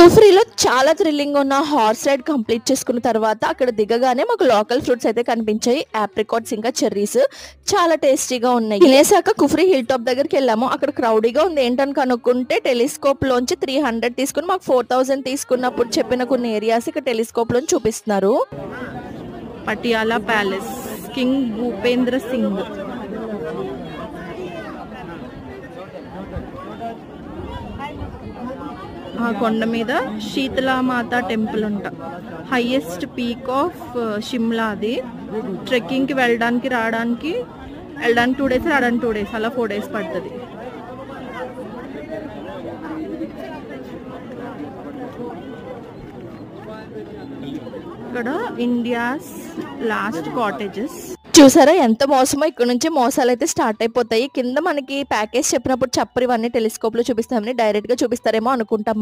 కుఫ్రీలో చాలా థ్రిల్లింగ్ ఉన్న horse ride complete చేసుకున్న తర్వాత అక్కడ దిగగానే మాకు లోకల్ ఫ్రూట్స్ అయితే కనిపించాయి. ఆప్రికాట్స్ ఇంకా చెర్రీస్ చాలా టేస్టీగా ఉన్నాయి. తినేసాక కుఫ్రీ హిల్ టాప్ దగ్గరికి వెళ్ళాము. అక్కడ క్రౌడీగా ఉంది ఏంటని కనుక్కుంటే టెలిస్కోప్ లోంచి 300 తీసుకుని మాకు 4000 తీసుకున్నప్పుడు చెప్పిన కొన్ని ఏరియాస్ ఇక్కడ టెలిస్కోప్ లోంచి చూపిస్తున్నారు. Patiala palace, king Bhupendra Singh. ఆ కొండ మీద శీతలామాత టెంపుల్ ఉంట. Highest peak of Shimla. అది ట్రెక్కింగ్కి వెళ్ళడానికి 2 days, రావడానికి 2 days, అలా 4 days పడుతుంది. ఇక్కడ ఇండియాస్ లాస్ట్ కాటేజెస్. చూసారా ఎంత మోసమో. ఇక్కడ నుంచి మోసాలు అయితే స్టార్ట్ అయిపోతాయి. కింద మనకి ప్యాకేజ్ చెప్పినప్పుడు చెప్పరు ఇవన్నీ టెలిస్కోప్ లో చూపిస్తామని, డైరెక్ట్ గా చూపిస్తారేమో అనుకుంటాం.